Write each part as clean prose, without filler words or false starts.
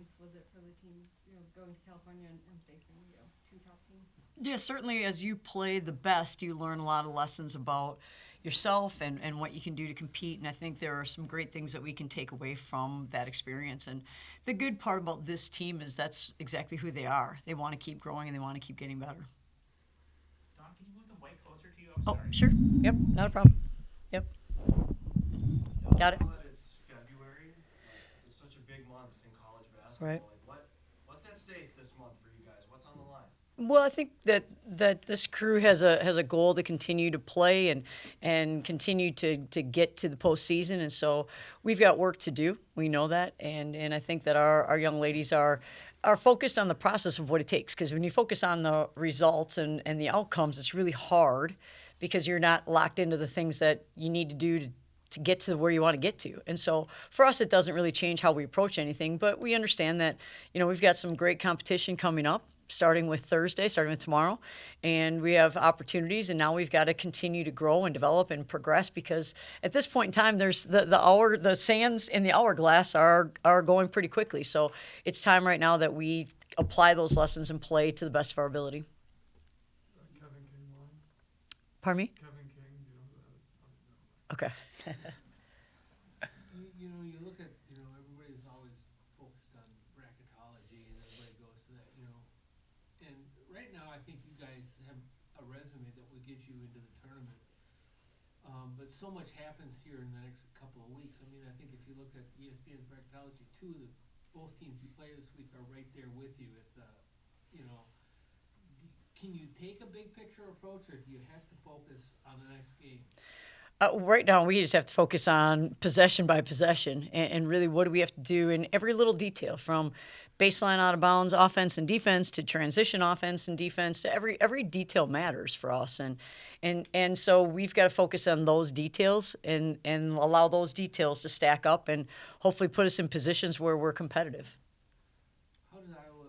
experience was it for the team, going to California and facing, two top teams? Yeah, certainly as you play the best, you learn a lot of lessons about yourself and what you can do to compete. And I think there are some great things that we can take away from that experience. And the good part about this team is that's exactly who they are. They want to keep growing and they want to keep getting better. Dawn, can you move the mic closer to you? I'm Oh, sorry. sure. Yep, not a problem. Yep. Got it. Now that it's February, it's such a big month in college basketball. Right. What's at stake this month for you guys? What's on the line? Well, I think that this crew has a goal to continue to play and continue to get to the postseason, and so we've got work to do. We know that, and I think that our young ladies are focused on the process of what it takes. Because when you focus on the results and the outcomes, it's really hard because you're not locked into the things that you need to do to get to where you want to get to. And so for us, it doesn't really change how we approach anything, but we understand that, we've got some great competition coming up, starting with tomorrow, and we have opportunities, and now we've got to continue to grow and develop and progress, because at this point in time, there's the sands in the hourglass are going pretty quickly. So it's time right now that we apply those lessons and play to the best of our ability. Kevin King won. Pardon me? Kevin King, do you know who that is? Okay. You look at, everybody's always focused on bracketology and everybody goes to that, And right now, I think you guys have a resume that would get you into the tournament. But so much happens here in the next couple of weeks. I mean, I think if you look at ESPN's bracketology, both teams you play this week are right there with you at the, can you take a big picture approach, or do you have to focus on the next game? Right now, we just have to focus on possession by possession and really what do we have to do in every little detail, from baseline out of bounds offense and defense to transition offense and defense to every detail matters for us. And so we've got to focus on those details and allow those details to stack up and hopefully put us in positions where we're competitive. How does Iowa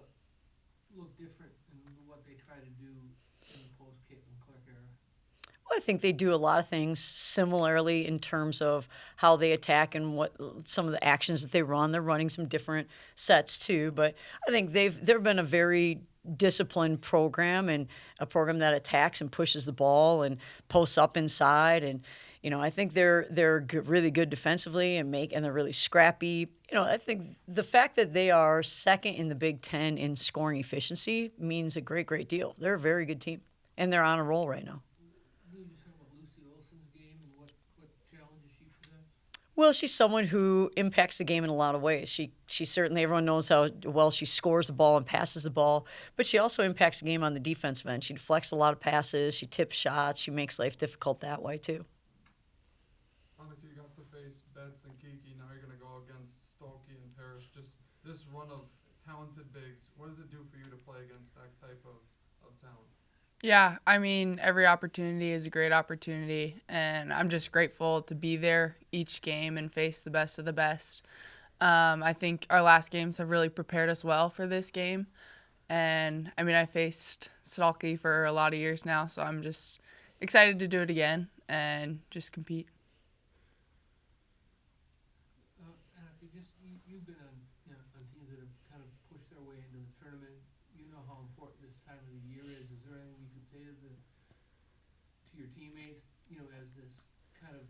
look different in what they try to do in the post-Caitlin Clark era? Well, I think they do a lot of things similarly in terms of how they attack and what some of the actions that they run. They're running some different sets too, but I think they've been a very disciplined program, and a program that attacks and pushes the ball and posts up inside. And I think they're really good defensively and they're really scrappy. I think the fact that they are second in the Big Ten in scoring efficiency means a great deal. They're a very good team, and they're on a roll right now. Can you just talk about Lucy Olson's game and what challenges she presents? Well, she's someone who impacts the game in a lot of ways. She certainly, everyone knows how well she scores the ball and passes the ball, but she also impacts the game on the defensive end. She deflects a lot of passes, she tips shots, she makes life difficult that way too. Annika, you got to face Betts and Kiki. Now you're going to go against Stolke and Parrish. Just this run of talented bigs, what does it do for you to play against that type of talent? Yeah, I mean, every opportunity is a great opportunity, and I'm just grateful to be there each game and face the best of the best. I think our last games have really prepared us well for this game, and I mean, I faced Stolke for a lot of years now, so I'm just excited to do it again and just compete. Annika, you've been on teams that have kind of pushed their way into the tournament. You know how important this time of the year is. Is there anything you could say to your teammates, as this kind of,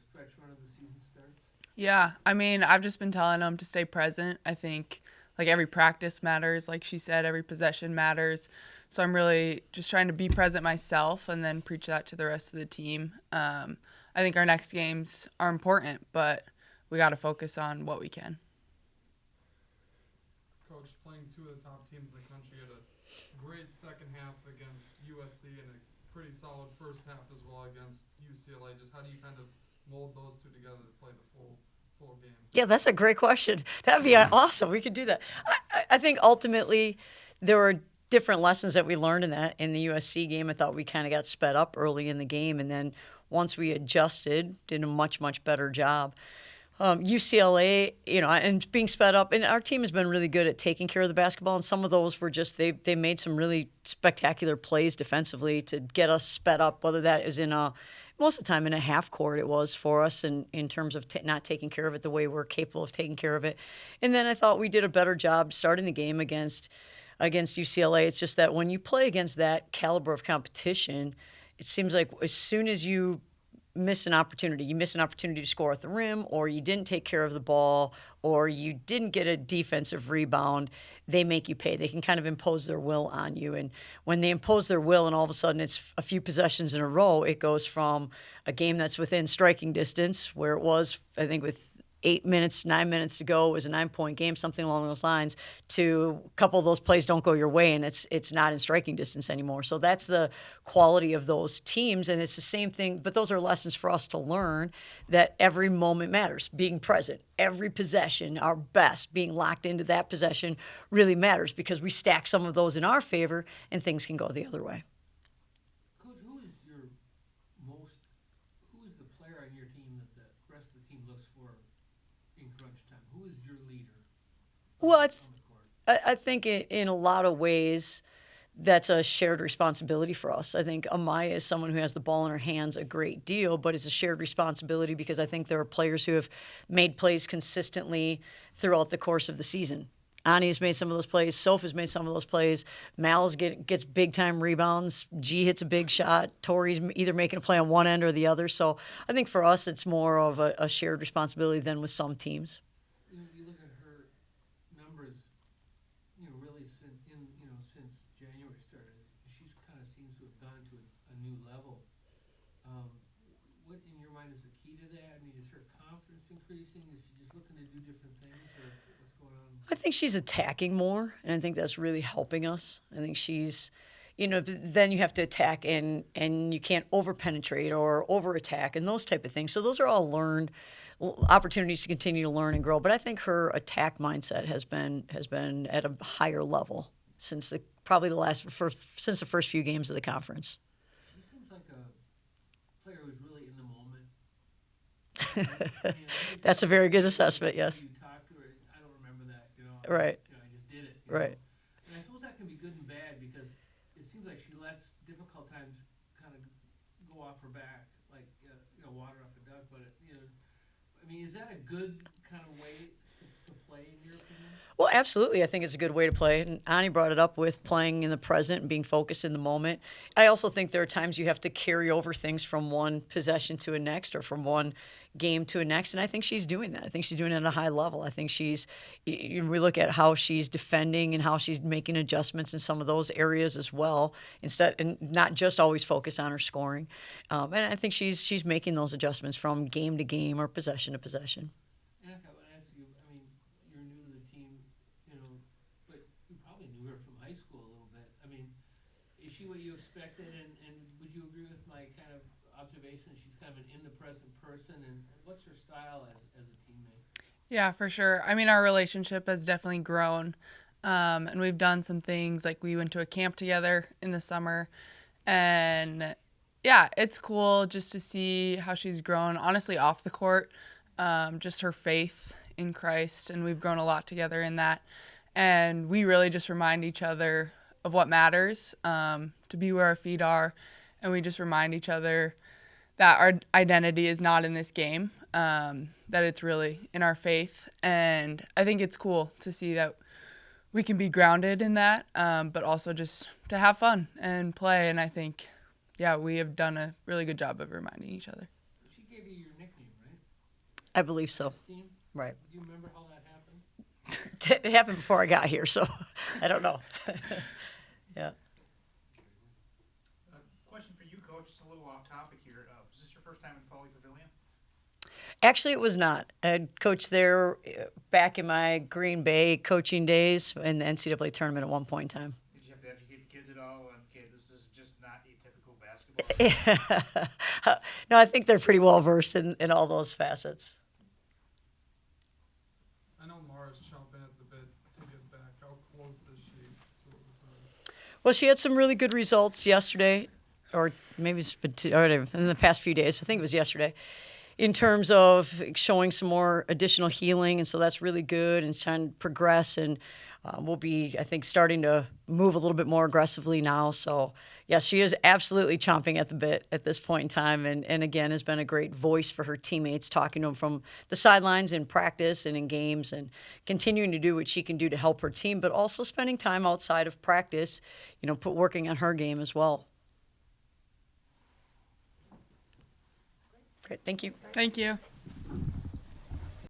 stretch run of the season starts? Yeah, I mean, I've just been telling them to stay present. I think, every practice matters. Like she said, every possession matters. So I'm really just trying to be present myself and then preach that to the rest of the team. I think our next games are important, but we got to focus on what we can. Coach, playing two of the top teams in the country, had a great second half against USC and a pretty solid first half as well against UCLA. Just how do you kind of mold those two together to play the full game? Yeah, that's a great question. That'd be awesome. We could do that. I think ultimately there were different lessons that we learned in the USC game. I thought we kind of got sped up early in the game, and then once we adjusted, did a much better job. UCLA, and being sped up, and our team has been really good at taking care of the basketball, and some of those were just, they made some really spectacular plays defensively to get us sped up, whether that is in a most of the time in a half court it was for us in terms of not taking care of it the way we're capable of taking care of it. And then I thought we did a better job starting the game against UCLA. It's just that when you play against that caliber of competition, it seems like as soon as you miss an opportunity to score at the rim, or you didn't take care of the ball, or you didn't get a defensive rebound, they make you pay. They can kind of impose their will on you. And when they impose their will and all of a sudden it's a few possessions in a row, it goes from a game that's within striking distance, where it was, I think, with 9 minutes to go, it was a 9-point game, something along those lines, to a couple of those plays don't go your way and it's not in striking distance anymore. So that's the quality of those teams, and it's the same thing, but those are lessons for us to learn, that every moment matters, being present. Every possession, our best, being locked into that possession really matters, because we stack some of those in our favor and things can go the other way. Coach, who is the player on your team that the rest of the team looks for in crunch time? Who is your leader? Well, on the court? I think in a lot of ways, that's a shared responsibility for us. I think Amaya is someone who has the ball in her hands a great deal, but it's a shared responsibility because I think there are players who have made plays consistently throughout the course of the season. Ani has made some of those plays. Soph has made some of those plays. Mal gets big-time rebounds. G hits a big shot. Tori's either making a play on one end or the other. So I think for us, it's more of a shared responsibility than with some teams. You look at her numbers, really since January started, she's kind of seems to have gone to a new level. What in your mind is the key to that? I mean, is her confidence increasing? Is she just looking to do different things, or what's going on? I think she's attacking more, and I think that's really helping us. I think she's, then you have to attack and you can't over-penetrate or over-attack and those type of things. So those are all learned opportunities to continue to learn and grow. But I think her attack mindset has been at a higher level since since the first few games of the conference. She seems like a player who's really in the moment. That's a very good assessment, yes. You talk to her, I don't remember that, Right. I just did it. Right. And I suppose that can be good and bad, because it seems like she lets difficult times kind of go off her back, like water off a duck. But I mean, is that a good kind of way to play, in your opinion? Well, absolutely. I think it's a good way to play. And Ani brought it up with playing in the present and being focused in the moment. I also think there are times you have to carry over things from one possession to a next, or from one game to a next. And I think she's doing that. I think she's doing it at a high level. I think we look at how she's defending and how she's making adjustments in some of those areas as well, and not just always focus on her scoring. And I think she's making those adjustments from game to game or possession to possession. Annika, I want to ask you, I mean, you're new to the team, but you probably knew her from high school a little bit. I mean, is she what you expected, and would you agree with my kind of observation? She's kind of an in-the-present person, and what's her style as a teammate? Yeah, for sure. I mean, our relationship has definitely grown, and we've done some things, like we went to a camp together in the summer, and yeah, it's cool just to see how she's grown, honestly, off the court, just her faith in Christ, and we've grown a lot together in that, and we really just remind each other of what matters, to be where our feet are, and we just remind each other that our identity is not in this game, that it's really in our faith. And I think it's cool to see that we can be grounded in that, but also just to have fun and play. And I think, we have done a really good job of reminding each other. She gave you your nickname, right? I believe so. Team? Right. Do you remember how that happened? It happened before I got here, so I don't know. Yeah. Question for you, Coach. It's a little off topic here. Was this your first time in Poly Pavilion? Actually, it was not. I had coached there back in my Green Bay coaching days in the NCAA tournament at one point in time. Did you have to educate the kids at all? Okay, this is just not atypical basketball. No, I think they're pretty well versed in all those facets. I know Mara's chomping at the bit to get back. How close is she to overtime? Well, she had some really good results yesterday, or maybe it's been in the past few days. I think it was yesterday. in terms of showing some more additional healing, and so that's really good and trying to progress. And we'll be, I think, starting to move a little bit more aggressively now. So, yeah, she is absolutely chomping at the bit at this point in time. And again, has been a great voice for her teammates, talking to them from the sidelines in practice and in games, and continuing to do what she can do to help her team, but also spending time outside of practice, working on her game as well. Great, thank you. Thank you.